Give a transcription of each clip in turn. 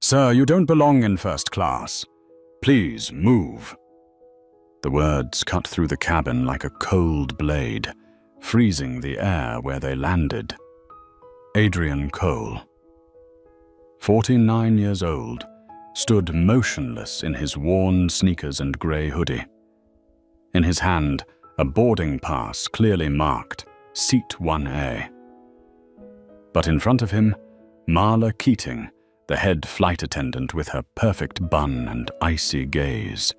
"Sir, you don't belong in first class. Please move." The words cut through the cabin like a cold blade, freezing the air where they landed. Adrian Cole, 49 years old, stood motionless in his worn sneakers and grey hoodie. In his hand, a boarding pass clearly marked Seat 1A. But in front of him, Marla Keating, the head flight attendant with her perfect bun and icy gaze,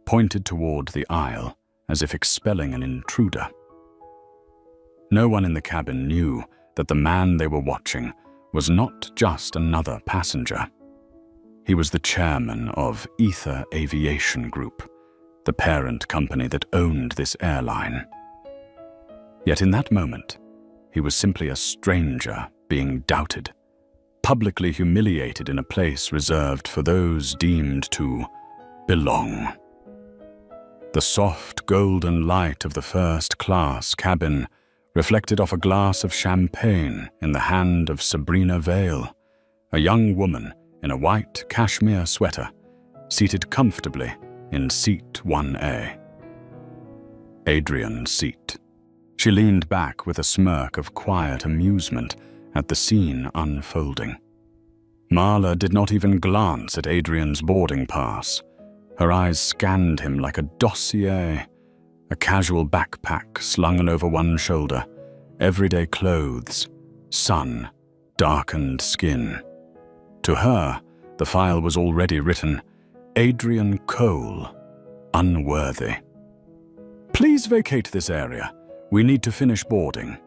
pointed toward the aisle as if expelling an intruder. No one in the cabin knew that the man they were watching was not just another passenger. He was the chairman of Ether Aviation Group, the parent company that owned this airline. Yet in that moment, he was simply a stranger being doubted, publicly humiliated in a place reserved for those deemed to belong. The soft golden light of the first-class cabin reflected off a glass of champagne in the hand of Sabrina Vale, a young woman in a white cashmere sweater, seated comfortably in Seat 1A. Adrian's seat. She leaned back with a smirk of quiet amusement at the scene unfolding. Marla did not even glance at Adrian's boarding pass. Her eyes scanned him like a dossier, a casual backpack slung over one shoulder, everyday clothes, sun, darkened skin. To her, the file was already written, Adrian Cole, unworthy. "Please vacate this area. We need to finish boarding."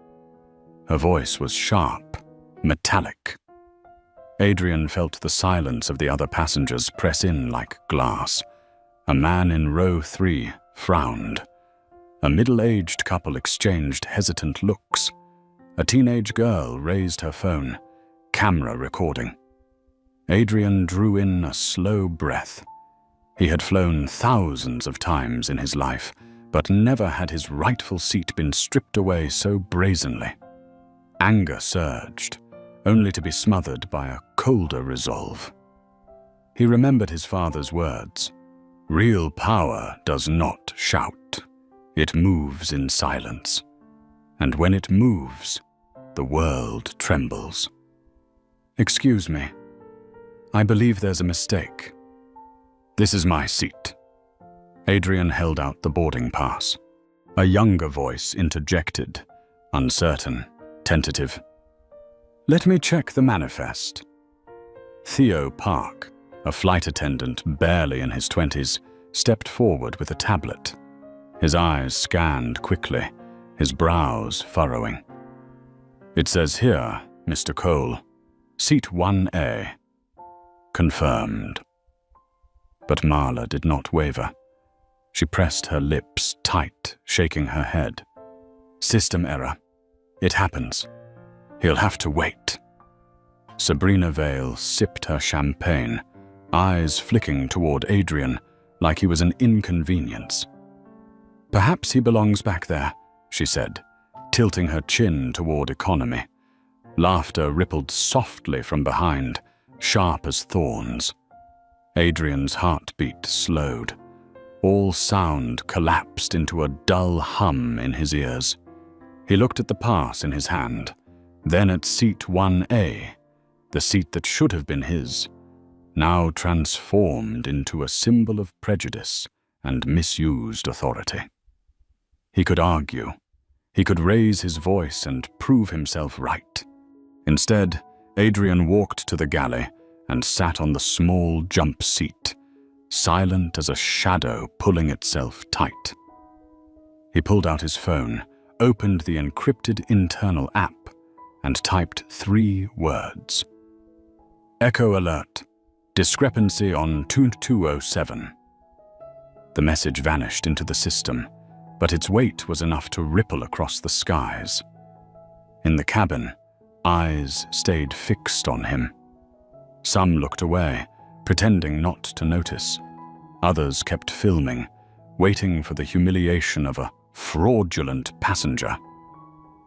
Her voice was sharp, metallic. Adrian felt the silence of the other passengers press in like glass. A man in row 3 frowned. A middle-aged couple exchanged hesitant looks. A teenage girl raised her phone, camera recording. Adrian drew in a slow breath. He had flown thousands of times in his life, but never had his rightful seat been stripped away so brazenly. Anger surged, only to be smothered by a colder resolve. He remembered his father's words. Real power does not shout. It moves in silence. And when it moves, the world trembles. "Excuse me. I believe there's a mistake." "This is my seat." Adrian held out the boarding pass. A younger voice interjected, uncertain, tentative. "Let me check the manifest." Theo Park, a flight attendant barely in his 20s, stepped forward with a tablet. His eyes scanned quickly, his brows furrowing. "It says here, Mr. Cole, Seat 1A. Confirmed." But Marla did not waver. She pressed her lips tight, shaking her head. "System error. It happens. He'll have to wait." Sabrina Vale sipped her champagne, eyes flicking toward Adrian like he was an inconvenience. "Perhaps he belongs back there," she said, tilting her chin toward economy. Laughter rippled softly from behind, sharp as thorns. Adrian's heartbeat slowed. All sound collapsed into a dull hum in his ears. He looked at the pass in his hand, then at Seat 1A, the seat that should have been his, now transformed into a symbol of prejudice and misused authority. He could argue. He could raise his voice and prove himself right. Instead, Adrian walked to the galley and sat on the small jump seat, silent as a shadow pulling itself tight. He pulled out his phone, opened the encrypted internal app, and typed 3 words. "Echo alert. Discrepancy on 2207. The message vanished into the system, but its weight was enough to ripple across the skies. In the cabin, eyes stayed fixed on him. Some looked away, pretending not to notice. Others kept filming, waiting for the humiliation of a fraudulent passenger.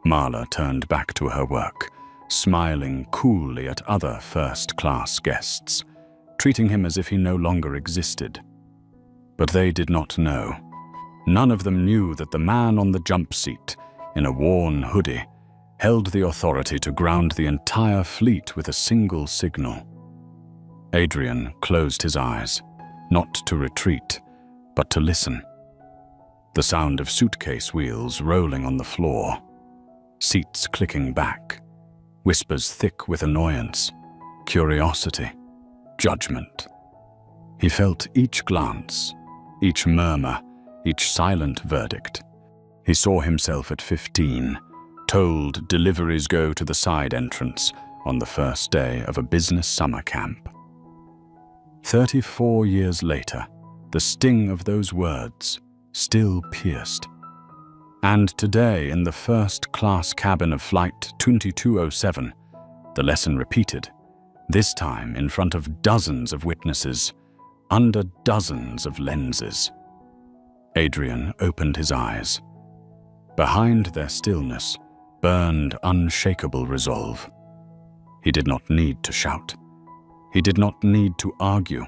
Marla turned back to her work, smiling coolly at other first-class guests, treating him as if he no longer existed. But they did not know. None of them knew that the man on the jump seat, in a worn hoodie, held the authority to ground the entire fleet with a single signal. Adrian closed his eyes, not to retreat, but to listen. The sound of suitcase wheels rolling on the floor, seats clicking back, whispers thick with annoyance, curiosity, judgment. He felt each glance, each murmur, each silent verdict. He saw himself at 15, told deliveries go to the side entrance on the first day of a business summer camp. 34 years later, the sting of those words still pierced. And today, in the first-class cabin of Flight 2207, the lesson repeated, this time in front of dozens of witnesses, under dozens of lenses. Adrian opened his eyes. Behind their stillness burned unshakable resolve. He did not need to shout. He did not need to argue.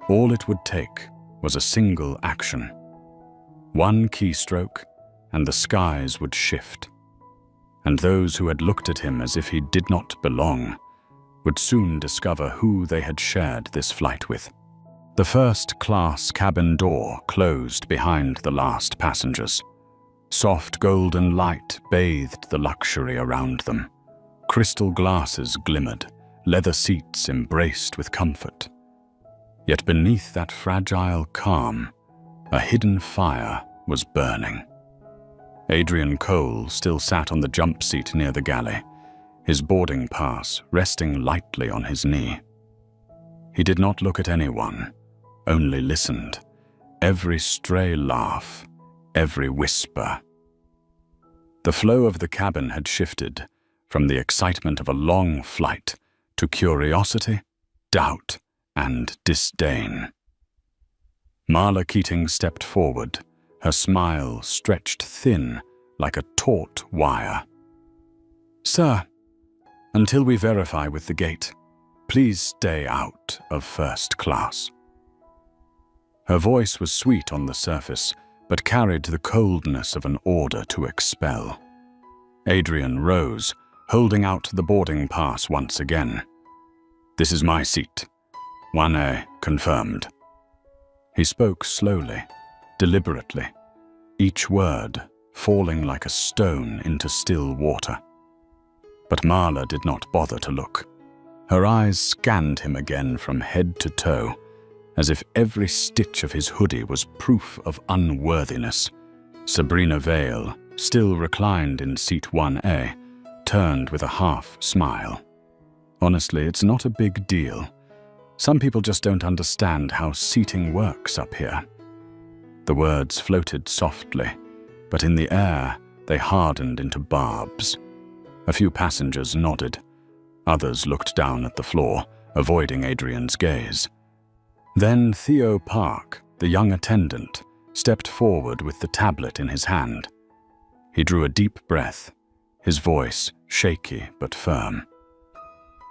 All it would take was a single action. One keystroke, and the skies would shift. And those who had looked at him as if he did not belong would soon discover who they had shared this flight with. The first-class cabin door closed behind the last passengers. Soft golden light bathed the luxury around them. Crystal glasses glimmered, leather seats embraced with comfort. Yet beneath that fragile calm, a hidden fire was burning. Adrian Cole still sat on the jump seat near the galley, his boarding pass resting lightly on his knee. He did not look at anyone, only listened. Every stray laugh, every whisper. The flow of the cabin had shifted from the excitement of a long flight to curiosity, doubt, and disdain. Marla Keating stepped forward, her smile stretched thin like a taut wire. "Sir, until we verify with the gate, please stay out of first class." Her voice was sweet on the surface, but carried the coldness of an order to expel. Adrian rose, holding out the boarding pass once again. "This is my seat. 1A confirmed." He spoke slowly, deliberately, each word falling like a stone into still water. But Marla did not bother to look. Her eyes scanned him again from head to toe, as if every stitch of his hoodie was proof of unworthiness. Sabrina Vale, still reclined in seat 1A, turned with a half smile. "Honestly, it's not a big deal. Some people just don't understand how seating works up here." The words floated softly, but in the air they hardened into barbs. A few passengers nodded. Others looked down at the floor, avoiding Adrian's gaze. Then Theo Park, the young attendant, stepped forward with the tablet in his hand. He drew a deep breath, his voice shaky but firm.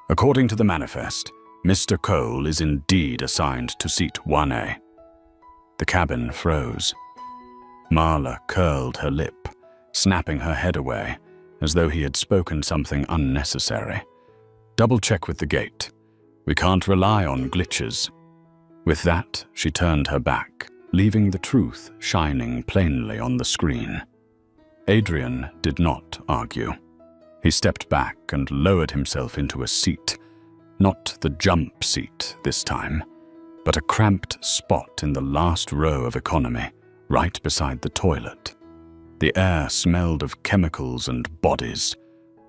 "According to the manifest, Mr. Cole is indeed assigned to seat 1A. The cabin froze. Marla curled her lip, snapping her head away, as though he had spoken something unnecessary. "Double-check with the gate. We can't rely on glitches." With that, she turned her back, leaving the truth shining plainly on the screen. Adrian did not argue. He stepped back and lowered himself into a seat, not the jump seat this time, but a cramped spot in the last row of economy, right beside the toilet. The air smelled of chemicals and bodies.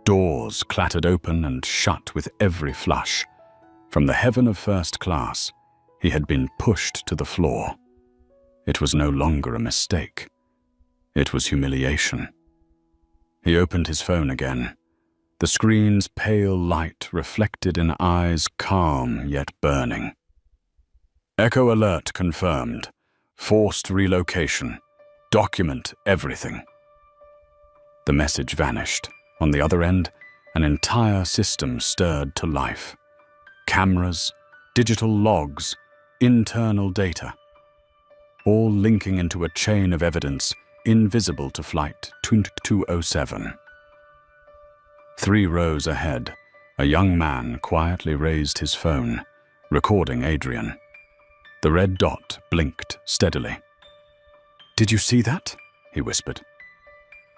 Doors clattered open and shut with every flush. From the heaven of first class, he had been pushed to the floor. It was no longer a mistake. It was humiliation. He opened his phone again. The screen's pale light reflected in eyes calm yet burning. "Echo alert confirmed. Forced relocation. Document everything." The message vanished. On the other end, an entire system stirred to life. Cameras, digital logs, internal data, all linking into a chain of evidence invisible to Flight 2207. 3 rows ahead, a young man quietly raised his phone, recording Adrian. The red dot blinked steadily. "Did you see that?" he whispered.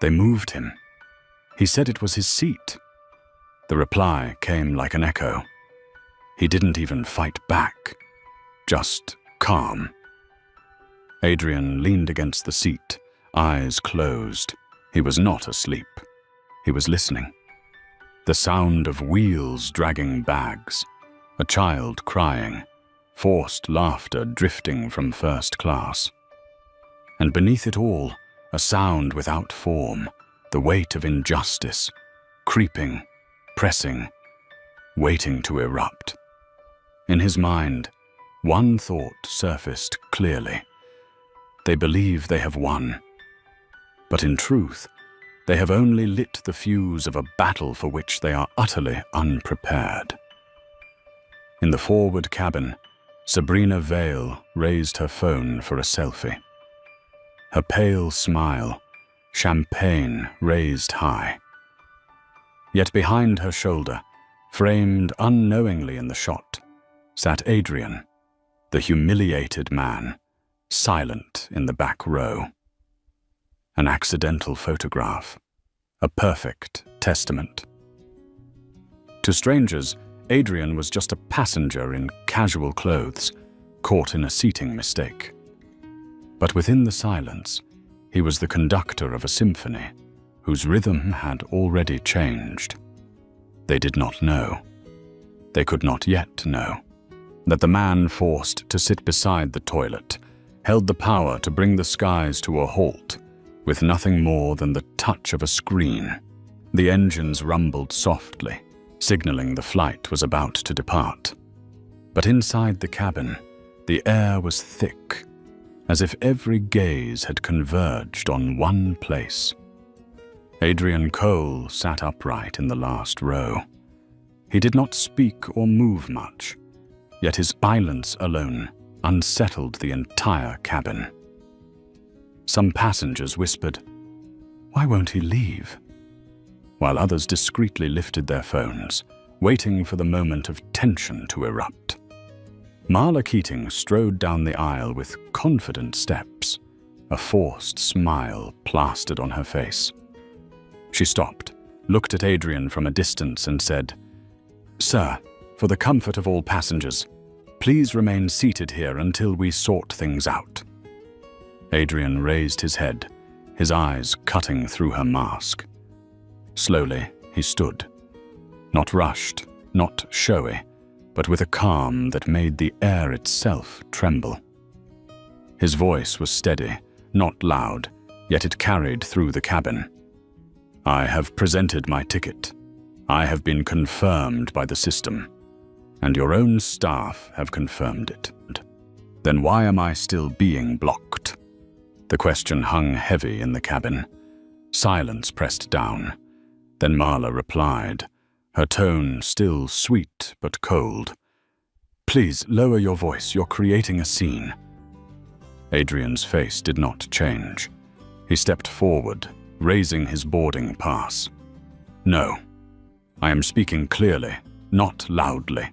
"They moved him. He said it was his seat." The reply came like an echo. He didn't even fight back, just calm. Adrian leaned against the seat, eyes closed. He was not asleep. He was listening. The sound of wheels dragging bags, a child crying, forced laughter drifting from first class. And beneath it all, a sound without form, the weight of injustice, creeping, pressing, waiting to erupt. In his mind, one thought surfaced clearly. They believe they have won. But in truth, they have only lit the fuse of a battle for which they are utterly unprepared. In the forward cabin, Sabrina Vale raised her phone for a selfie. Her pale smile, champagne raised high. Yet behind her shoulder, framed unknowingly in the shot, sat Adrian, the humiliated man, silent in the back row. An accidental photograph, a perfect testament. To strangers, Adrian was just a passenger in casual clothes, caught in a seating mistake. But within the silence, he was the conductor of a symphony whose rhythm had already changed. They did not know. They could not yet know that the man forced to sit beside the toilet held the power to bring the skies to a halt with nothing more than the touch of a screen. The engines rumbled softly, signaling the flight was about to depart. But inside the cabin, the air was thick, as if every gaze had converged on one place. Adrian Cole sat upright in the last row. He did not speak or move much, yet his silence alone unsettled the entire cabin. Some passengers whispered, "Why won't he leave?" while others discreetly lifted their phones, waiting for the moment of tension to erupt. Marla Keating strode down the aisle with confident steps, a forced smile plastered on her face. She stopped, looked at Adrian from a distance and said, "Sir, for the comfort of all passengers, please remain seated here until we sort things out." Adrian raised his head, his eyes cutting through her mask. Slowly, he stood. Not rushed, not showy, but with a calm that made the air itself tremble. His voice was steady, not loud, yet it carried through the cabin. "I have presented my ticket. I have been confirmed by the system, and your own staff have confirmed it. Then why am I still being blocked?" The question hung heavy in the cabin. Silence pressed down. Then Marla replied, her tone still sweet but cold. "Please lower your voice, you're creating a scene." Adrian's face did not change. He stepped forward, raising his boarding pass. "No, I am speaking clearly, not loudly.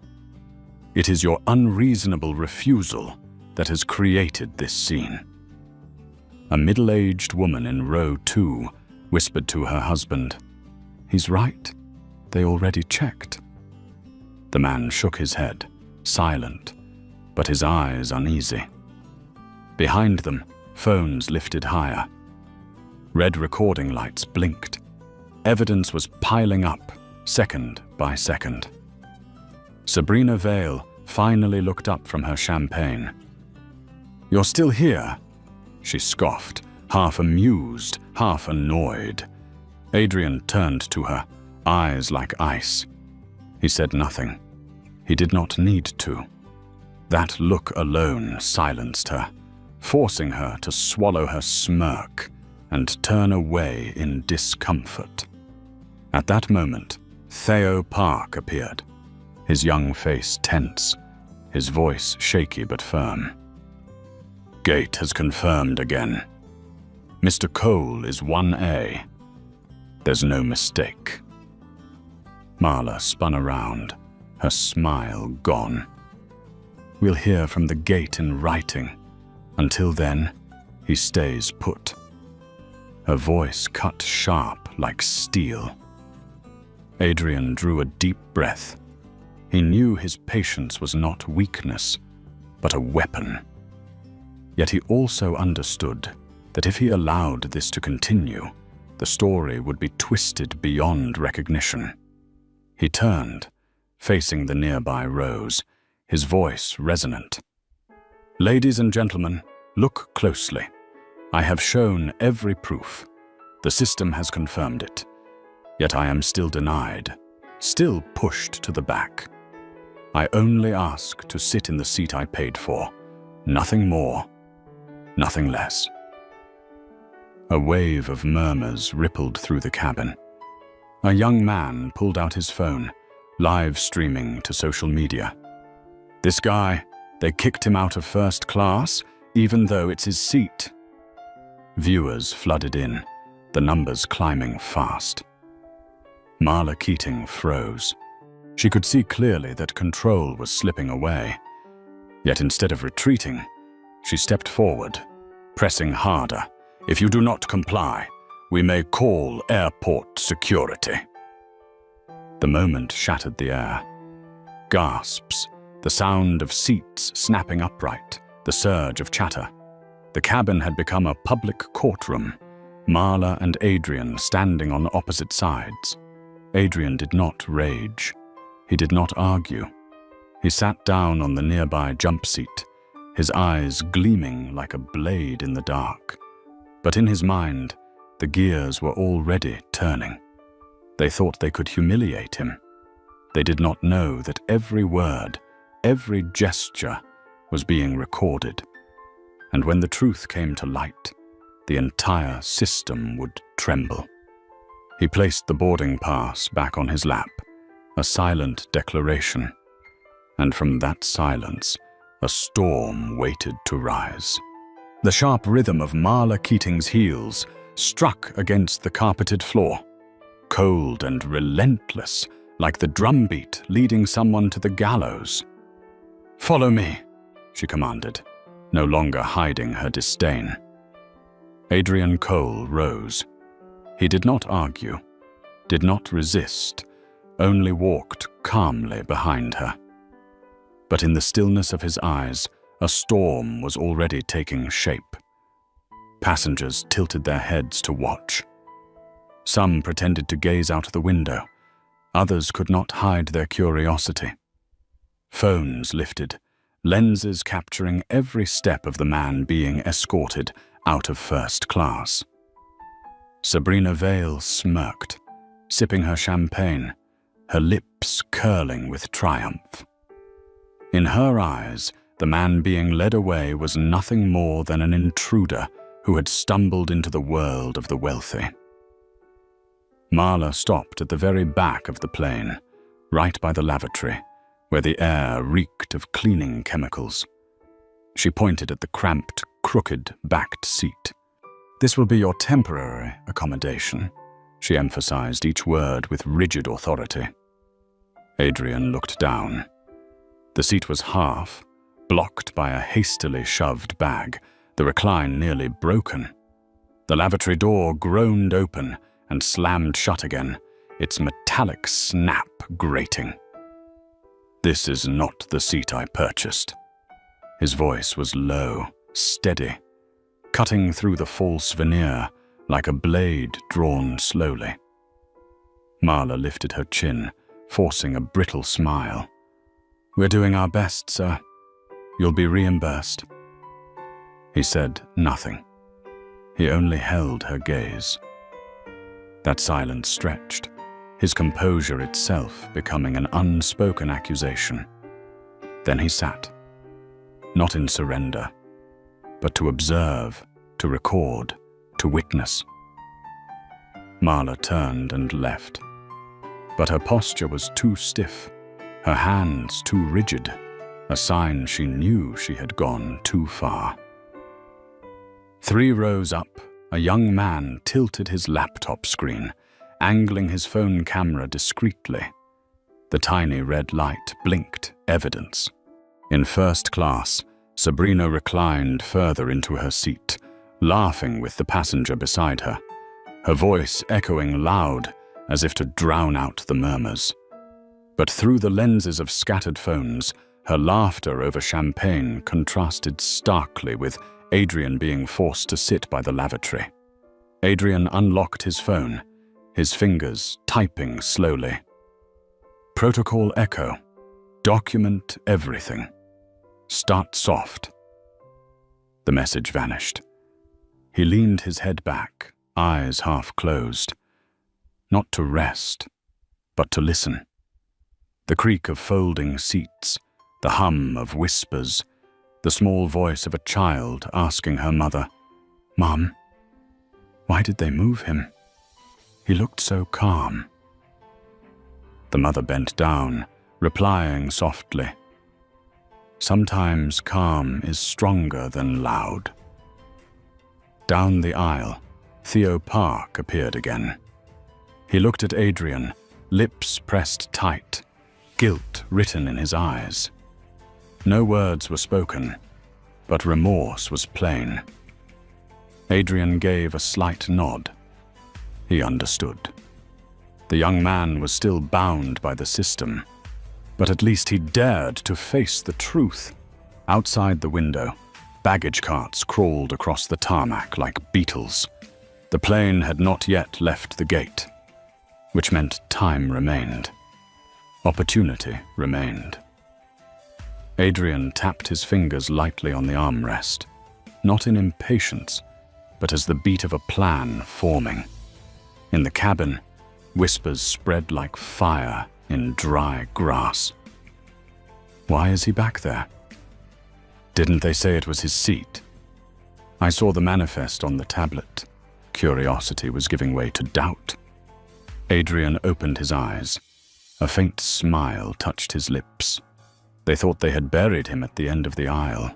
It is your unreasonable refusal that has created this scene." A middle-aged woman in row 2 whispered to her husband, "He's right. They already checked." The man shook his head, silent, but his eyes uneasy. Behind them, phones lifted higher. Red recording lights blinked. Evidence was piling up, second by second. Sabrina Vale finally looked up from her champagne. "You're still here?" she scoffed, half amused, half annoyed. Adrian turned to her, eyes like ice. He said nothing. He did not need to. That look alone silenced her, forcing her to swallow her smirk and turn away in discomfort. At that moment, Theo Park appeared, his young face tense, his voice shaky but firm. "Gate has confirmed again. Mr. Cole is 1A. There's no mistake." Marla spun around, her smile gone. "We'll hear from the gate in writing. Until then, he stays put." Her voice cut sharp like steel. Adrian drew a deep breath. He knew his patience was not weakness, but a weapon. Yet he also understood that if he allowed this to continue, the story would be twisted beyond recognition. He turned, facing the nearby rows, his voice resonant. "Ladies and gentlemen, look closely. I have shown every proof. The system has confirmed it. Yet I am still denied, still pushed to the back. I only ask to sit in the seat I paid for. Nothing more, nothing less." A wave of murmurs rippled through the cabin. A young man pulled out his phone, live streaming to social media. "This guy, they kicked him out of first class, even though it's his seat." Viewers flooded in, the numbers climbing fast. Marla Keating froze. She could see clearly that control was slipping away. Yet instead of retreating, she stepped forward, pressing harder. "If you do not comply, we may call airport security." The moment shattered the air. Gasps, the sound of seats snapping upright, the surge of chatter. The cabin had become a public courtroom, Marla and Adrian standing on opposite sides. Adrian did not rage. He did not argue. He sat down on the nearby jump seat, his eyes gleaming like a blade in the dark. But in his mind, the gears were already turning. They thought they could humiliate him. They did not know that every word, every gesture was being recorded. And when the truth came to light, the entire system would tremble. He placed the boarding pass back on his lap, a silent declaration. And from that silence, a storm waited to rise. The sharp rhythm of Marla Keating's heels struck against the carpeted floor, cold and relentless, like the drumbeat leading someone to the gallows. "Follow me," she commanded, no longer hiding her disdain. Adrian Cole rose. He did not argue, did not resist, only walked calmly behind her. But in the stillness of his eyes, a storm was already taking shape. Passengers tilted their heads to watch. Some pretended to gaze out the window. Others could not hide their curiosity. Phones lifted, lenses capturing every step of the man being escorted out of first class. Sabrina Vale smirked, sipping her champagne, her lips curling with triumph. In her eyes, the man being led away was nothing more than an intruder who had stumbled into the world of the wealthy. Marla stopped at the very back of the plane, right by the lavatory, where the air reeked of cleaning chemicals. She pointed at the cramped, crooked, backed seat. "This will be your temporary accommodation," she emphasized each word with rigid authority. Adrian looked down. The seat was half, blocked by a hastily shoved bag, the recline nearly broken. The lavatory door groaned open and slammed shut again, its metallic snap grating. "This is not the seat I purchased." His voice was low, steady, cutting through the false veneer like a blade drawn slowly. Marla lifted her chin, forcing a brittle smile. "We're doing our best, sir. You'll be reimbursed." He said nothing. He only held her gaze. That silence stretched, his composure itself becoming an unspoken accusation. Then he sat, not in surrender, but to observe, to record, to witness. Marla turned and left, but her posture was too stiff, her hands too rigid, a sign she knew she had gone too far. 3 rows up, a young man tilted his laptop screen, angling his phone camera discreetly. The tiny red light blinked evidence. In first class, Sabrina reclined further into her seat, laughing with the passenger beside her, her voice echoing loud as if to drown out the murmurs. But through the lenses of scattered phones, her laughter over champagne contrasted starkly with Adrian being forced to sit by the lavatory. Adrian unlocked his phone, his fingers typing slowly. Protocol echo. Document everything. Start soft. The message vanished. He leaned his head back, eyes half closed. Not to rest, but to listen. The creak of folding seats, the hum of whispers, the small voice of a child asking her mother, "Mom, why did they move him? He looked so calm." The mother bent down, replying softly, "Sometimes calm is stronger than loud." Down the aisle, Theo Park appeared again. He looked at Adrian, lips pressed tight, guilt written in his eyes. No words were spoken, but remorse was plain. Adrian gave a slight nod. He understood. The young man was still bound by the system, but at least he dared to face the truth. Outside the window, baggage carts crawled across the tarmac like beetles. The plane had not yet left the gate, which meant time remained. Opportunity remained. Adrian tapped his fingers lightly on the armrest, not in impatience, but as the beat of a plan forming. In the cabin, whispers spread like fire in dry grass. Why is he back there? Didn't they say it was his seat? I saw the manifest on the tablet. Curiosity was giving way to doubt. Adrian opened his eyes. A faint smile touched his lips. They thought they had buried him at the end of the aisle.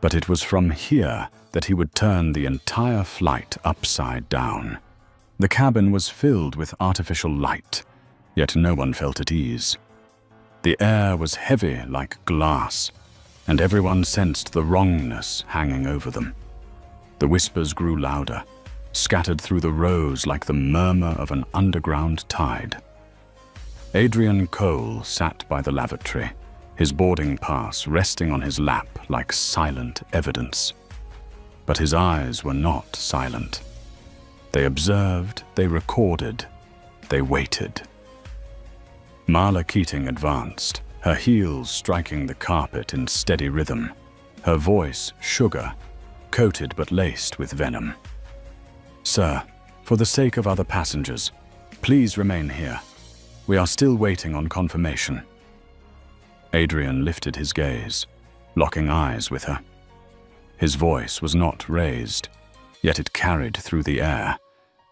But it was from here that he would turn the entire flight upside down. The cabin was filled with artificial light, yet no one felt at ease. The air was heavy like glass, and everyone sensed the wrongness hanging over them. The whispers grew louder, scattered through the rows like the murmur of an underground tide. Adrian Cole sat by the lavatory, his boarding pass resting on his lap like silent evidence. But his eyes were not silent. They observed, they recorded, they waited. Marla Keating advanced, her heels striking the carpet in steady rhythm, her voice sugar, coated but laced with venom. "Sir, for the sake of other passengers, please remain here. We are still waiting on confirmation." Adrian lifted his gaze, locking eyes with her. His voice was not raised, yet it carried through the air,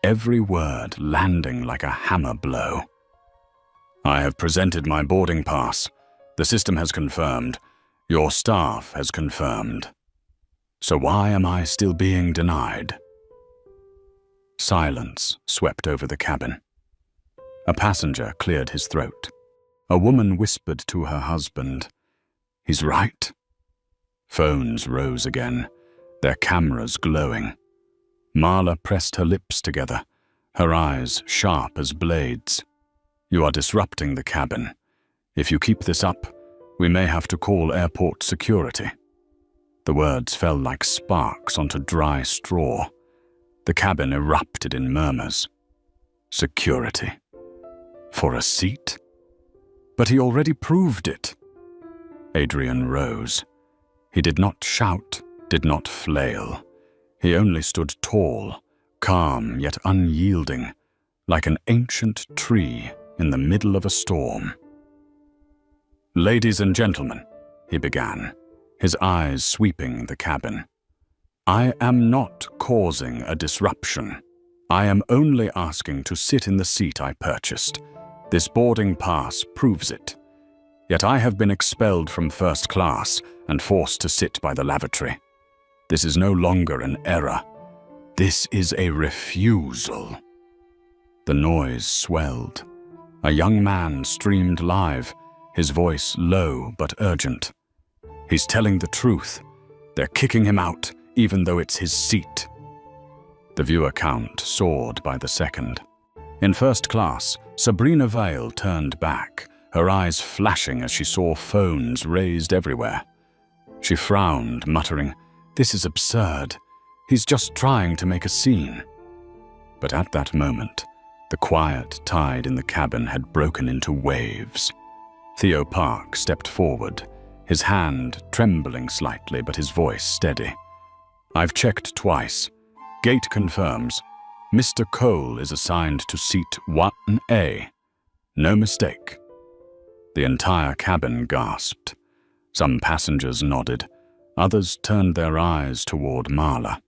every word landing like a hammer blow. "I have presented my boarding pass. The system has confirmed. Your staff has confirmed. So why am I still being denied?" Silence swept over the cabin. A passenger cleared his throat. A woman whispered to her husband, "He's right." Phones rose again, their cameras glowing. Marla pressed her lips together, her eyes sharp as blades. "You are disrupting the cabin. If you keep this up, we may have to call airport security." The words fell like sparks onto dry straw. The cabin erupted in murmurs. Security. For a seat? But he already proved it. Adrian rose. He did not shout, did not flail. He only stood tall, calm yet unyielding, like an ancient tree in the middle of a storm. "Ladies and gentlemen," he began, his eyes sweeping the cabin. "I am not causing a disruption. I am only asking to sit in the seat I purchased. This boarding pass proves it. Yet I have been expelled from first class and forced to sit by the lavatory. This is no longer an error. This is a refusal." The noise swelled. A young man streamed live, his voice low but urgent. "He's telling the truth. They're kicking him out, even though it's his seat." The viewer count soared by the second. In first class, Sabrina Vale turned back, her eyes flashing as she saw phones raised everywhere. She frowned, muttering, "This is absurd. He's just trying to make a scene." But at that moment, the quiet tide in the cabin had broken into waves. Theo Park stepped forward, his hand trembling slightly but his voice steady. "I've checked twice. Gate confirms. Mr. Cole is assigned to seat 1A. No mistake." The entire cabin gasped. Some passengers nodded. Others turned their eyes toward Marla.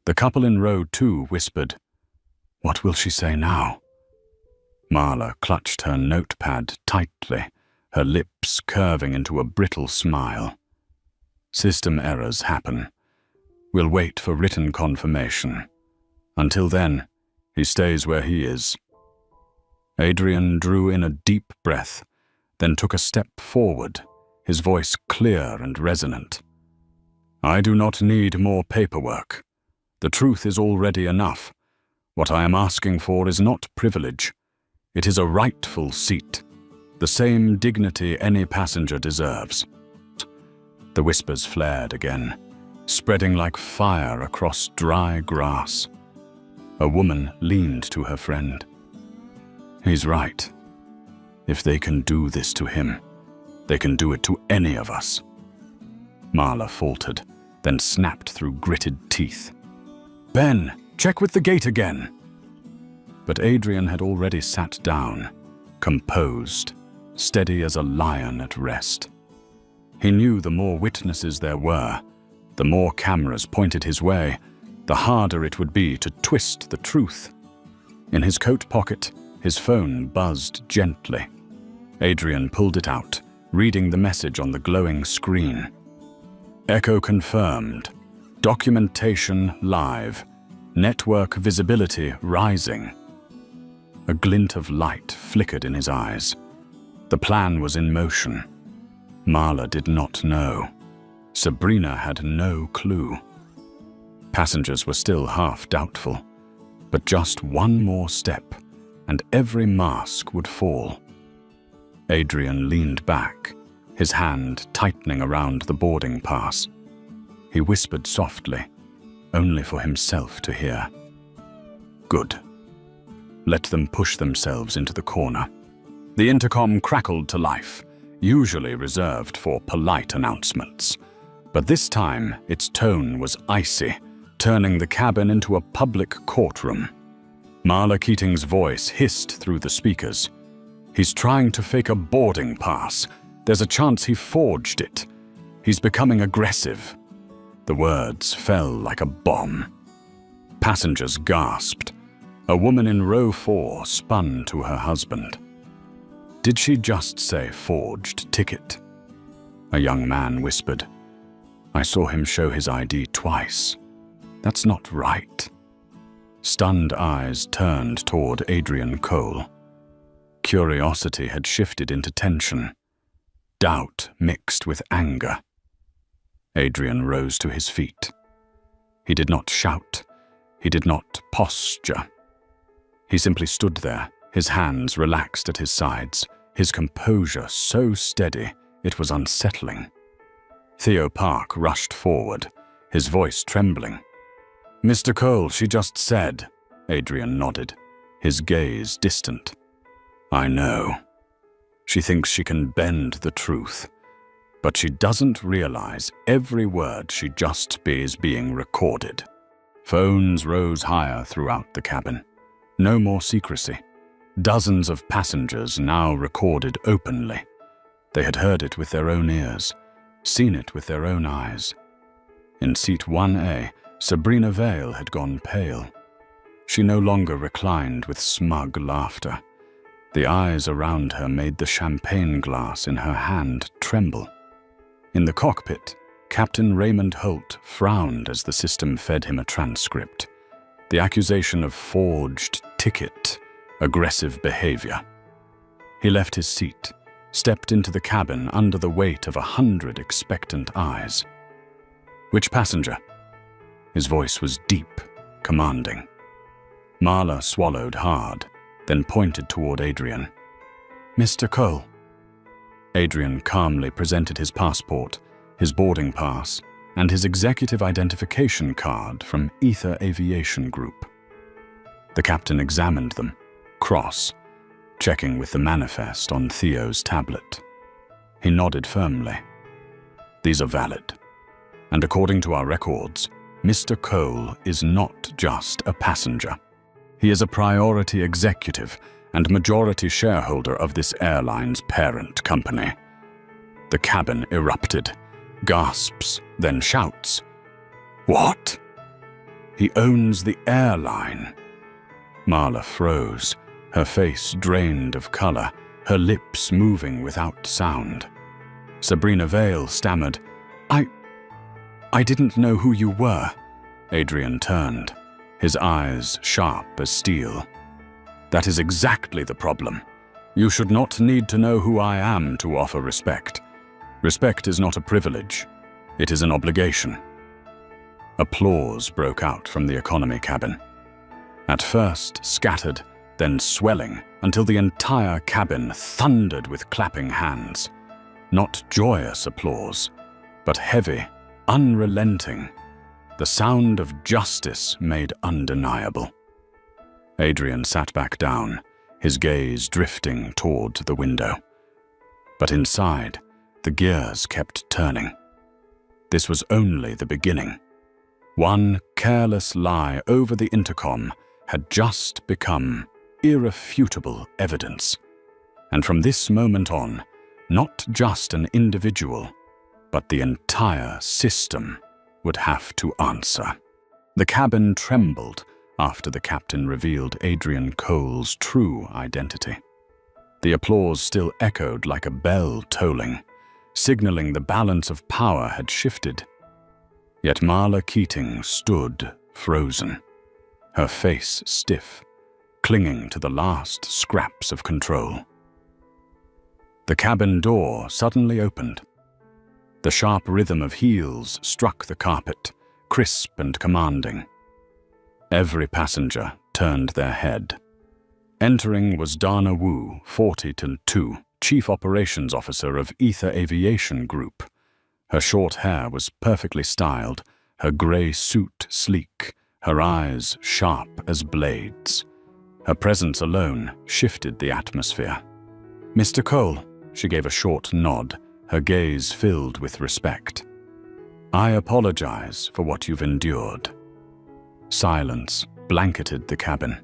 The couple in row 2 whispered, "What will she say now?" Marla clutched her notepad tightly, her lips curving into a brittle smile. "System errors happen. We'll wait for written confirmation. Until then, he stays where he is." Adrian drew in a deep breath, then took a step forward, his voice clear and resonant. "I do not need more paperwork. The truth is already enough. What I am asking for is not privilege. It is a rightful seat, the same dignity any passenger deserves." The whispers flared again, spreading like fire across dry grass. A woman leaned to her friend. "He's right. If they can do this to him, they can do it to any of us." Marla faltered, then snapped through gritted teeth. "Ben, check with the gate again." But Adrian had already sat down, composed, steady as a lion at rest. He knew the more witnesses there were, the more cameras pointed his way, the harder it would be to twist the truth. In his coat pocket, his phone buzzed gently. Adrian pulled it out, reading the message on the glowing screen. "Echo confirmed. Documentation live. Network visibility rising." A glint of light flickered in his eyes. The plan was in motion. Marla did not know. Sabrina had no clue. Passengers were still half doubtful, but just one more step, and every mask would fall. Adrian leaned back, his hand tightening around the boarding pass. He whispered softly, only for himself to hear. "Good. Let them push themselves into the corner." The intercom crackled to life, usually reserved for polite announcements. But this time, its tone was icy, turning the cabin into a public courtroom. Marla Keating's voice hissed through the speakers. "He's trying to fake a boarding pass. There's a chance he forged it. He's becoming aggressive." The words fell like a bomb. Passengers gasped. A woman in row 4 spun to her husband. "Did she just say forged ticket?" A young man whispered. "I saw him show his ID twice. That's not right." Stunned eyes turned toward Adrian Cole. Curiosity had shifted into tension. Doubt mixed with anger. Adrian rose to his feet. He did not shout. He did not posture. He simply stood there, his hands relaxed at his sides, his composure so steady it was unsettling. Theo Park rushed forward, his voice trembling. "Mr. Cole, she just said," Adrian nodded, his gaze distant. "I know. She thinks she can bend the truth, but she doesn't realize every word she just is being recorded." Phones rose higher throughout the cabin. No more secrecy. Dozens of passengers now recorded openly. They had heard it with their own ears, seen it with their own eyes. In seat 1A, Sabrina Vale had gone pale. She no longer reclined with smug laughter. The eyes around her made the champagne glass in her hand tremble. In the cockpit, Captain Raymond Holt frowned as the system fed him a transcript. The accusation of forged ticket, aggressive behavior. He left his seat, stepped into the cabin under the weight of 100 expectant eyes. "Which passenger?" His voice was deep, commanding. Marla swallowed hard, then pointed toward Adrian. "Mr. Cole." Adrian calmly presented his passport, his boarding pass, and his executive identification card from Ether Aviation Group. The captain examined them, cross, checking with the manifest on Theo's tablet. He nodded firmly. "These are valid. And according to our records, Mr. Cole is not just a passenger. He is a priority executive and majority shareholder of this airline's parent company." The cabin erupted, gasps, then shouts. "What?" "He owns the airline." Marla froze, her face drained of color, her lips moving without sound. Sabrina Vale stammered, I didn't know who you were." Adrian turned, his eyes sharp as steel. "That is exactly the problem. You should not need to know who I am to offer respect. Respect is not a privilege. It is an obligation." Applause broke out from the economy cabin. At first scattered, then swelling, until the entire cabin thundered with clapping hands. Not joyous applause, but heavy, unrelenting, the sound of justice made undeniable. Adrian sat back down, his gaze drifting toward the window. But inside, the gears kept turning. This was only the beginning. One careless lie over the intercom had just become irrefutable evidence. And from this moment on, not just an individual, but the entire system would have to answer. The cabin trembled after the captain revealed Adrian Cole's true identity. The applause still echoed like a bell tolling, signaling the balance of power had shifted. Yet Marla Keating stood frozen, her face stiff, clinging to the last scraps of control. The cabin door suddenly opened. The sharp rhythm of heels struck the carpet, crisp and commanding. Every passenger turned their head. Entering was Dana Wu, 42, Chief Operations Officer of Ether Aviation Group. Her short hair was perfectly styled, her grey suit sleek, her eyes sharp as blades. Her presence alone shifted the atmosphere. "Mr. Cole," she gave a short nod, her gaze filled with respect. "I apologize for what you've endured." Silence blanketed the cabin.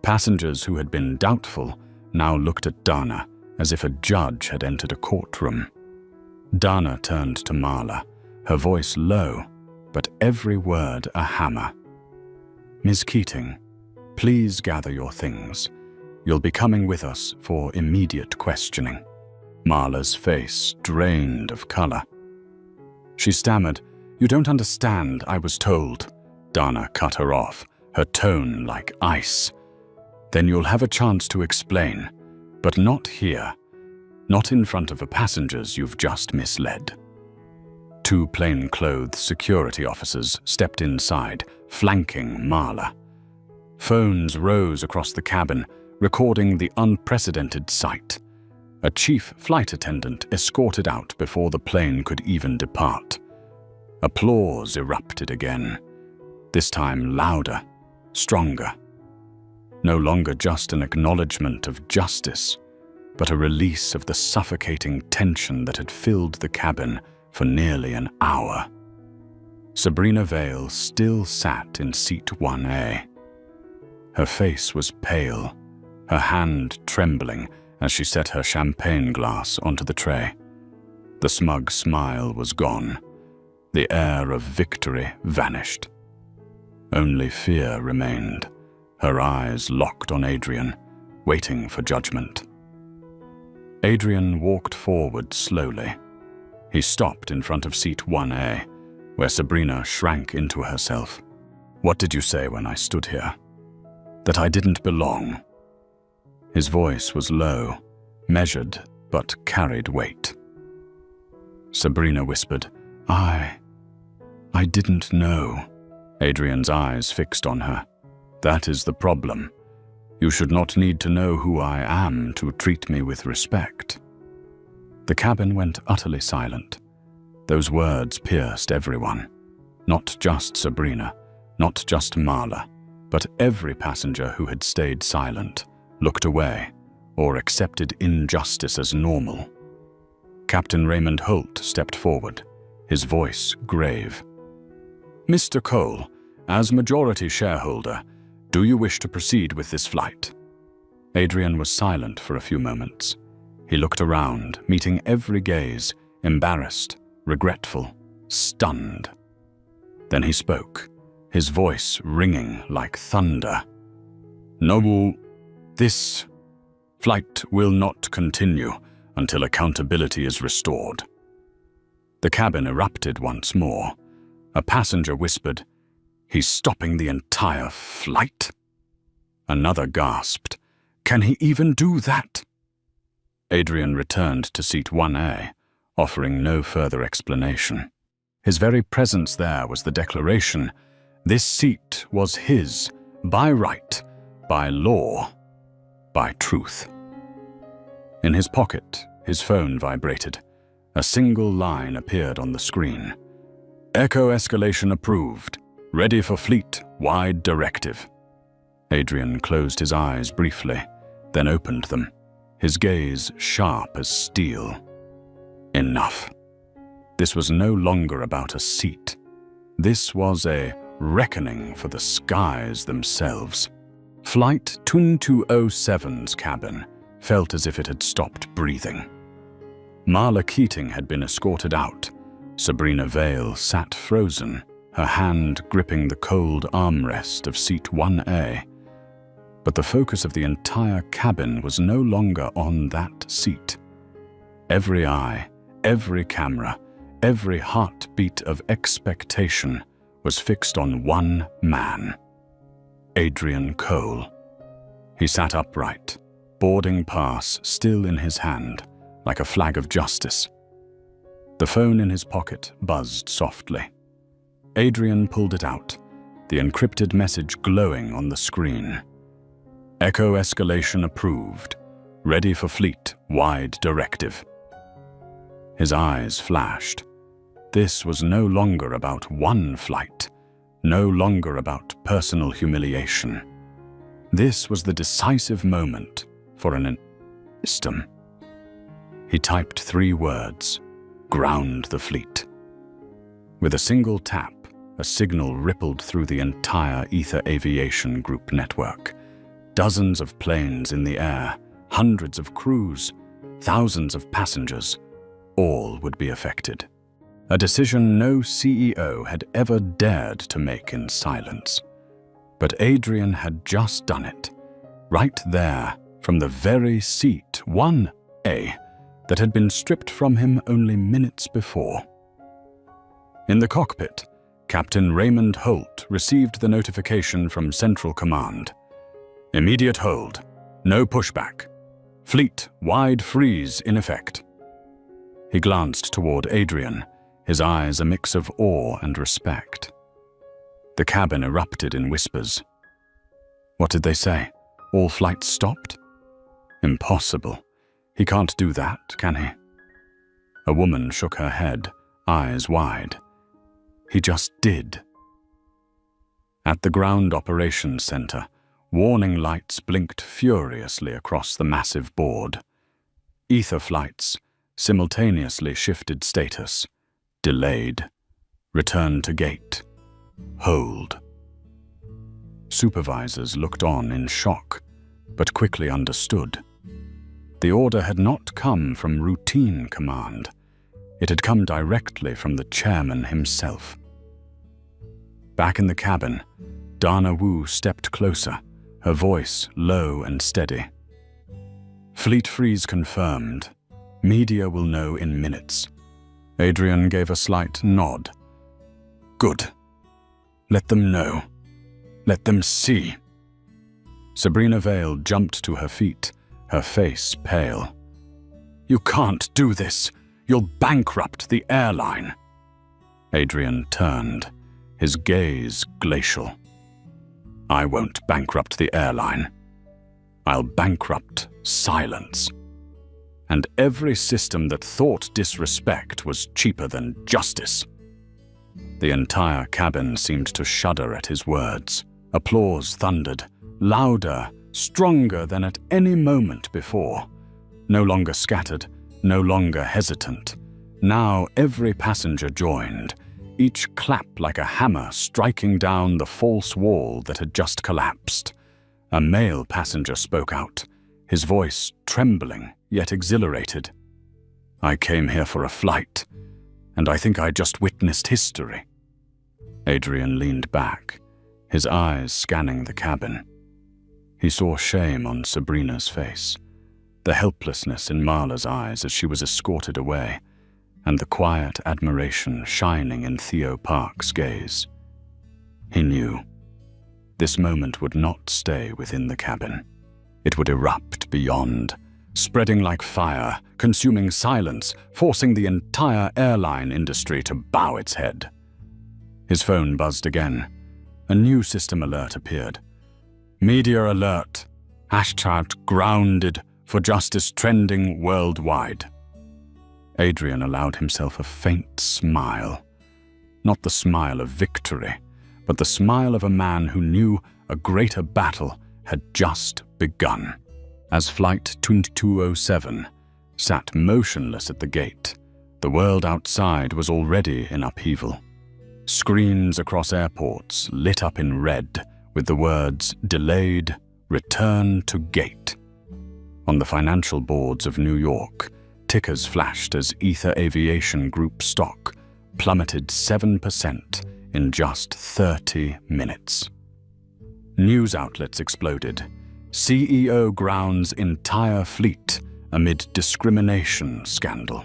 Passengers who had been doubtful now looked at Dana as if a judge had entered a courtroom. Dana turned to Marla, her voice low, but every word a hammer. "Ms. Keating, please gather your things. You'll be coming with us for immediate questioning." Marla's face drained of color. She stammered, "You don't understand, I was told." Dana cut her off, her tone like ice. "Then you'll have a chance to explain, but not here. Not in front of the passengers you've just misled." Two plainclothes security officers stepped inside, flanking Marla. Phones rose across the cabin, recording the unprecedented sight. A chief flight attendant escorted out before the plane could even depart. Applause erupted again, this time louder, stronger. No longer just an acknowledgement of justice, but a release of the suffocating tension that had filled the cabin for nearly an hour. Sabrina Vale still sat in seat 1A. Her face was pale, her hand trembling as she set her champagne glass onto the tray. The smug smile was gone. The air of victory vanished. Only fear remained, her eyes locked on Adrian, waiting for judgment. Adrian walked forward slowly. He stopped in front of seat 1A, where Sabrina shrank into herself. "What did you say when I stood here? That I didn't belong?" His voice was low, measured, but carried weight. Sabrina whispered, I didn't know." Adrian's eyes fixed on her. "That is the problem. You should not need to know who I am to treat me with respect." The cabin went utterly silent. Those words pierced everyone. Not just Sabrina, not just Marla, but every passenger who had stayed silent, looked away, or accepted injustice as normal. Captain Raymond Holt stepped forward, his voice grave. "Mr. Cole, as majority shareholder, do you wish to proceed with this flight?" Adrian was silent for a few moments. He looked around, meeting every gaze, embarrassed, regretful, stunned. Then he spoke, his voice ringing like thunder. "No, this flight will not continue until accountability is restored." The cabin erupted once more. A passenger whispered, "He's stopping the entire flight?" Another gasped, "Can he even do that?" Adrian returned to seat 1A, offering no further explanation. His very presence there was the declaration, this seat was his, by right, by law, by truth. In his pocket, his phone vibrated. A single line appeared on the screen. "Echo escalation approved. Ready for fleet-wide directive." Adrian closed his eyes briefly, then opened them, his gaze sharp as steel. Enough. This was no longer about a seat. This was a reckoning for the skies themselves. Flight 2207's cabin felt as if it had stopped breathing. Marla Keating had been escorted out. Sabrina Vale sat frozen, her hand gripping the cold armrest of seat 1A. But the focus of the entire cabin was no longer on that seat. Every eye, every camera, every heartbeat of expectation was fixed on one man, Adrian Cole. He sat upright, boarding pass still in his hand, like a flag of justice. The phone in his pocket buzzed softly. Adrian pulled it out, the encrypted message glowing on the screen. "Echo escalation approved. Ready for fleet-wide directive." His eyes flashed. This was no longer about one flight, no longer about personal humiliation. This was the decisive moment for an system. He typed 3 words, "Ground the fleet." With a single tap, a signal rippled through the entire Ether Aviation Group network. Dozens of planes in the air, hundreds of crews, thousands of passengers, all would be affected. A decision no CEO had ever dared to make in silence. But Adrian had just done it, right there, from the very seat 1A that had been stripped from him only minutes before. In the cockpit, Captain Raymond Holt received the notification from Central Command. "Immediate hold. No pushback. Fleet-wide freeze in effect." He glanced toward Adrian, his eyes a mix of awe and respect. The cabin erupted in whispers. What did they say? All flights stopped? Impossible. He can't do that, can he? A woman shook her head, eyes wide. He just did. At the Ground Operations Center, warning lights blinked furiously across the massive board. Ether flights simultaneously shifted status, delayed, return to gate, hold. Supervisors looked on in shock, but quickly understood. The order had not come from routine command. It had come directly from the chairman himself. Back in the cabin, Dana Wu stepped closer, her voice low and steady. Fleet freeze confirmed. Media will know in minutes. Adrian gave a slight nod. Good. Let them know. Let them see. Sabrina Vale jumped to her feet, her face pale. You can't do this. You'll bankrupt the airline. Adrian turned, his gaze glacial. I won't bankrupt the airline. I'll bankrupt silence. And every system that thought disrespect was cheaper than justice. The entire cabin seemed to shudder at his words. Applause thundered, louder, stronger than at any moment before. No longer scattered, no longer hesitant. Now every passenger joined, each clap like a hammer striking down the false wall that had just collapsed. A male passenger spoke out, his voice trembling yet exhilarated. I came here for a flight, and I think I just witnessed history. Adrian leaned back, his eyes scanning the cabin. He saw shame on Sabrina's face, the helplessness in Marla's eyes as she was escorted away, and the quiet admiration shining in Theo Park's gaze. He knew. This moment would not stay within the cabin. It would erupt beyond, spreading like fire, consuming silence, forcing the entire airline industry to bow its head. His phone buzzed again. A new system alert appeared. Media alert. #grounded for justice trending worldwide. Adrian allowed himself a faint smile. Not the smile of victory, but the smile of a man who knew a greater battle had just begun. As Flight 2207 sat motionless at the gate, the world outside was already in upheaval. Screens across airports lit up in red with the words "Delayed, Return to Gate." On the financial boards of New York, tickers flashed as Ether Aviation Group stock plummeted 7% in just 30 minutes. News outlets exploded. CEO grounds entire fleet amid discrimination scandal.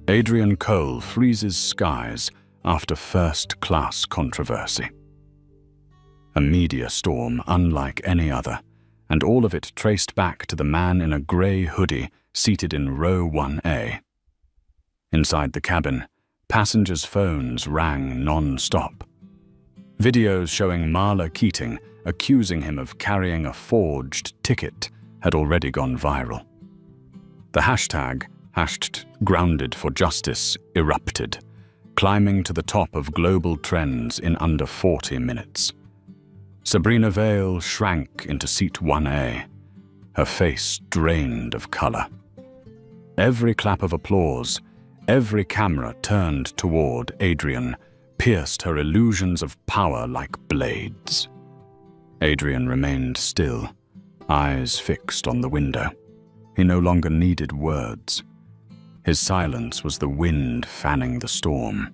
Adrian Cole freezes skies after first-class controversy. A media storm unlike any other, and all of it traced back to the man in a grey hoodie seated in row 1A. Inside the cabin, passengers' phones rang non-stop. Videos showing Marla Keating accusing him of carrying a forged ticket had already gone viral. The hashtag #GroundedForJustice erupted, climbing to the top of global trends in under 40 minutes. Sabrina Vale shrank into seat 1A, her face drained of color. Every clap of applause, every camera turned toward Adrian, pierced her illusions of power like blades. Adrian remained still, eyes fixed on the window. He no longer needed words. His silence was the wind fanning the storm.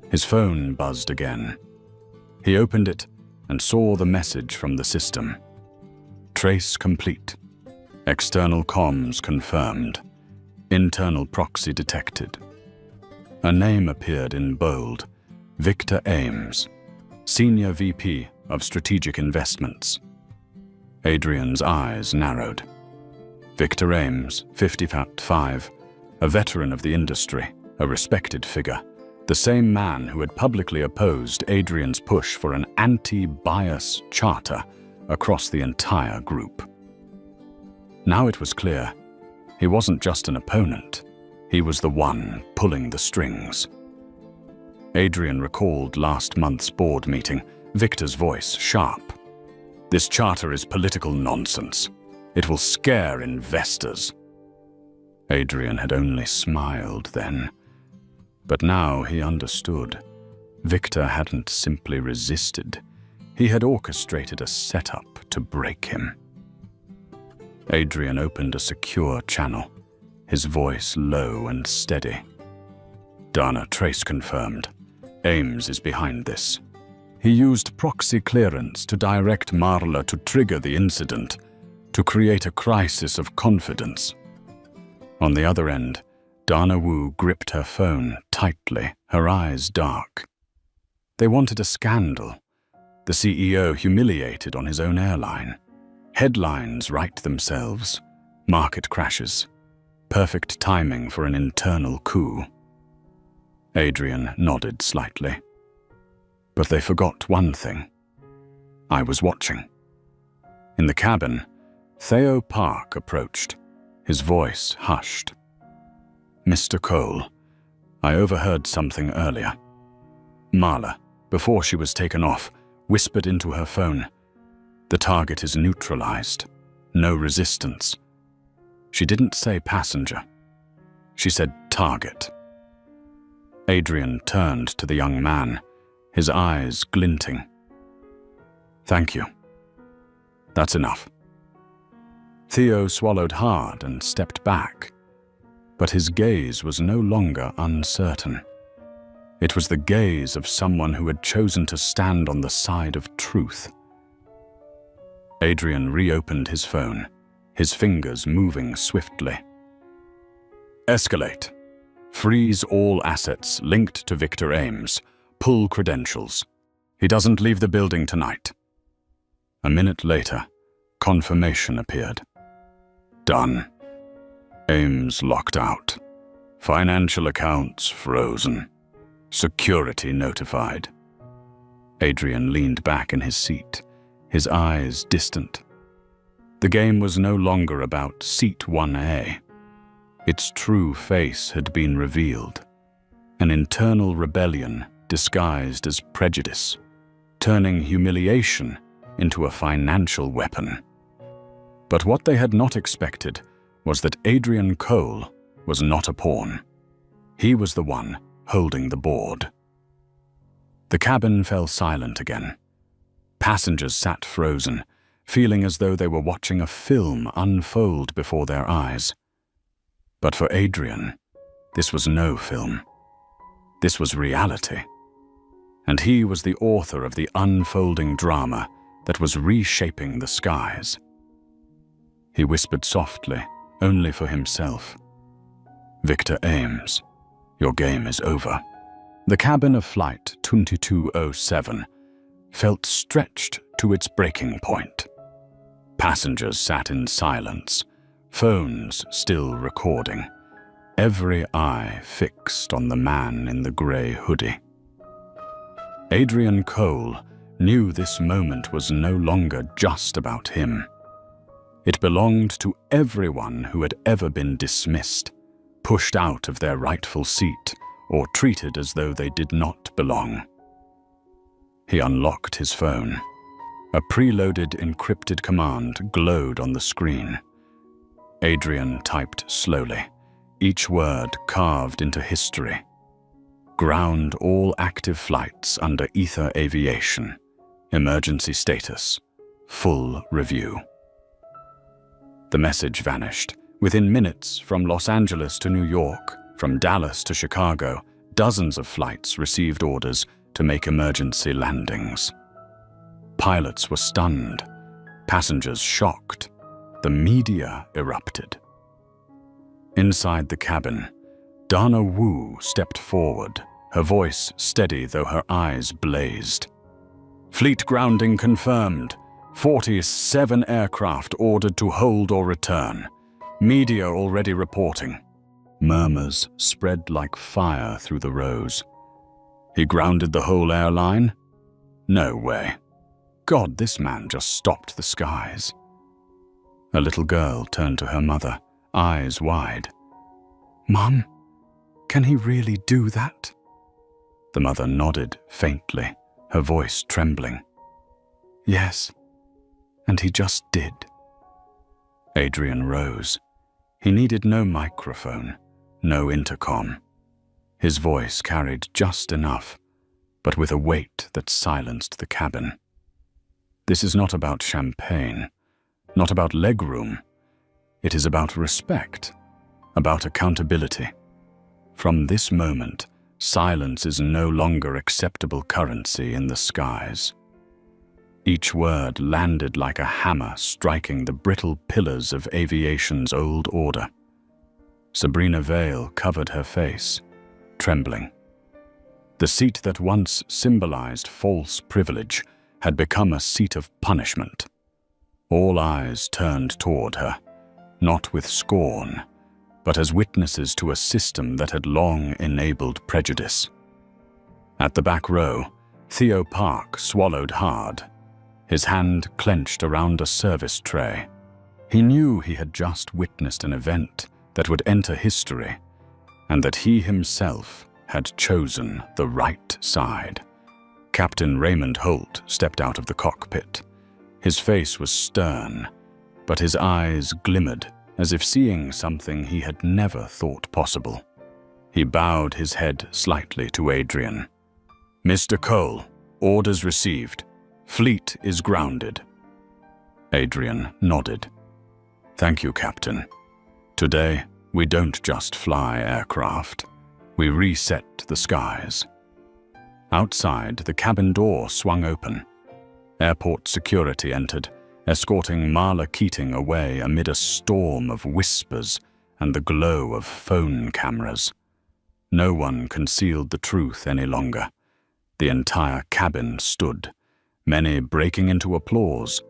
His phone buzzed again. He opened it and saw the message from the system. Trace complete. External comms confirmed. Internal proxy detected. A name appeared in bold. Victor Ames, Senior VP of Strategic Investments. Adrian's eyes narrowed. Victor Ames, 55, a veteran of the industry, a respected figure, the same man who had publicly opposed Adrian's push for an anti-bias charter across the entire group. Now it was clear, he wasn't just an opponent, he was the one pulling the strings. Adrian recalled last month's board meeting, Victor's voice sharp. This charter is political nonsense. It will scare investors. Adrian had only smiled then. But now he understood. Victor hadn't simply resisted. He had orchestrated a setup to break him. Adrian opened a secure channel, his voice low and steady. Dana, trace confirmed. Ames is behind this. He used proxy clearance to direct Marla to trigger the incident. to create a crisis of confidence. On the other end, Dana Wu gripped her phone tightly, her eyes dark. They wanted a scandal. The CEO humiliated on his own airline. Headlines write themselves. Market crashes. Perfect timing for an internal coup. Adrian nodded slightly. But they forgot one thing. I was watching. In the cabin, Theo Park approached, his voice hushed. "Mr. Cole, I overheard something earlier." Marla, before she was taken off, whispered into her phone, "The target is neutralized. No resistance." She didn't say passenger. She said target. Adrian turned to the young man, his eyes glinting. "Thank you. That's enough." Theo swallowed hard and stepped back, but his gaze was no longer uncertain. It was the gaze of someone who had chosen to stand on the side of truth. Adrian reopened his phone, his fingers moving swiftly. "Escalate. Freeze all assets linked to Victor Ames. Pull credentials. He doesn't leave the building tonight." A minute later, confirmation appeared. "Done. Ames locked out. Financial accounts frozen. Security notified." Adrian leaned back in his seat, his eyes distant. The game was no longer about Seat 1A. Its true face had been revealed. An internal rebellion disguised as prejudice, turning humiliation into a financial weapon. But what they had not expected was that Adrian Cole was not a pawn. He was the one holding the board. The cabin fell silent again. Passengers sat frozen, feeling as though they were watching a film unfold before their eyes. But for Adrian, this was no film. This was reality. And he was the author of the unfolding drama that was reshaping the skies. He whispered softly, only for himself, "Victor Ames, your game is over." The cabin of Flight 2207 felt stretched to its breaking point. Passengers sat in silence, phones still recording, every eye fixed on the man in the grey hoodie. Adrian Cole knew this moment was no longer just about him. It belonged to everyone who had ever been dismissed, pushed out of their rightful seat, or treated as though they did not belong. He unlocked his phone. A preloaded encrypted command glowed on the screen. Adrian typed slowly, each word carved into history. Ground all active flights under Ether Aviation. Emergency status. Full review. The message vanished. Within minutes, from Los Angeles to New York, from Dallas to Chicago, dozens of flights received orders to make emergency landings. Pilots were stunned, passengers shocked. The media erupted. Inside the cabin, Dana Wu stepped forward, her voice steady though her eyes blazed. "Fleet grounding confirmed. 47 aircraft ordered to hold or return. Media already reporting." Murmurs spread like fire through the rows. "He grounded the whole airline? No way. God, this man just stopped the skies." A little girl turned to her mother, eyes wide. "Mum, can he really do that?" The mother nodded faintly, her voice trembling. "Yes, and he just did." Adrian rose. He needed no microphone, no intercom. His voice carried just enough, but with a weight that silenced the cabin. This is not about champagne, not about legroom. It is about respect, about accountability. From this moment, silence is no longer acceptable currency in the skies. Each word landed like a hammer striking the brittle pillars of aviation's old order. Sabrina Vale covered her face, trembling. The seat that once symbolized false privilege had become a seat of punishment. All eyes turned toward her, not with scorn, but as witnesses to a system that had long enabled prejudice. At the back row, Theo Park swallowed hard, his hand clenched around a service tray. He knew he had just witnessed an event that would enter history, and that he himself had chosen the right side. Captain Raymond Holt stepped out of the cockpit. His face was stern, but his eyes glimmered as if seeing something he had never thought possible. He bowed his head slightly to Adrian. "Mr. Cole, orders received. Fleet is grounded." Adrian nodded. "Thank you, Captain. Today, we don't just fly aircraft. We reset the skies." Outside, the cabin door swung open. Airport security entered, escorting Marla Keating away amid a storm of whispers and the glow of phone cameras. No one concealed the truth any longer. The entire cabin stood, many breaking into applause,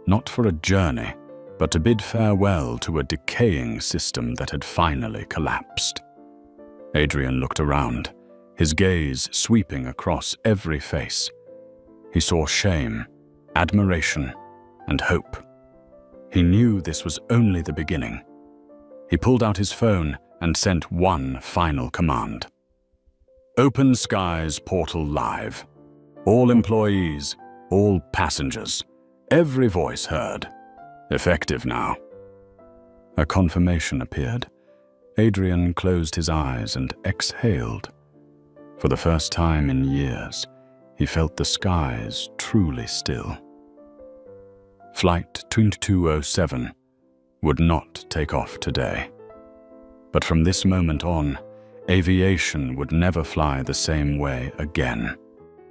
not for a journey, but to bid farewell to a decaying system that had finally collapsed. Adrian looked around, his gaze sweeping across every face. He saw shame, admiration, and hope. He knew this was only the beginning. He pulled out his phone and sent one final command. "Open Skies Portal Live. All employees, all passengers, every voice heard. Effective now." A confirmation appeared. Adrian closed his eyes and exhaled. For the first time in years, he felt the skies truly still. Flight 2207 would not take off today. But from this moment on, aviation would never fly the same way again.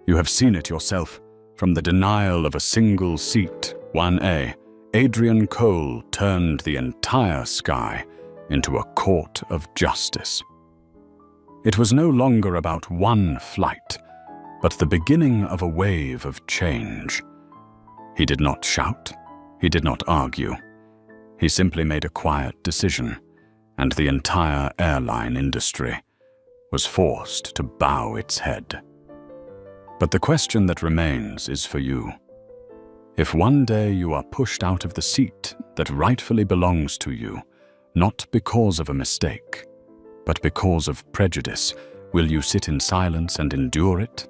You have seen it yourself. From the denial of a single seat, 1A, Adrian Cole turned the entire sky into a court of justice. It was no longer about one flight, but the beginning of a wave of change. He did not shout, he did not argue. He simply made a quiet decision, and the entire airline industry was forced to bow its head. But the question that remains is for you. If one day you are pushed out of the seat that rightfully belongs to you, not because of a mistake, but because of prejudice, will you sit in silence and endure it?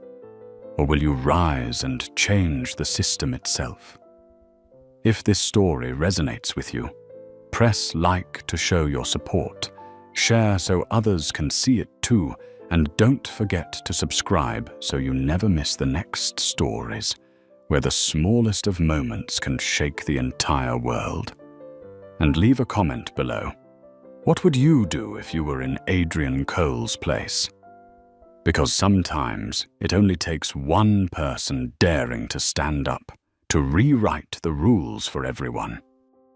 Or will you rise and change the system itself? If this story resonates with you, press like to show your support, share so others can see it too, and don't forget to subscribe so you never miss the next stories, where the smallest of moments can shake the entire world. And leave a comment below. What would you do if you were in Adrian Cole's place? Because sometimes it only takes one person daring to stand up, to rewrite the rules for everyone.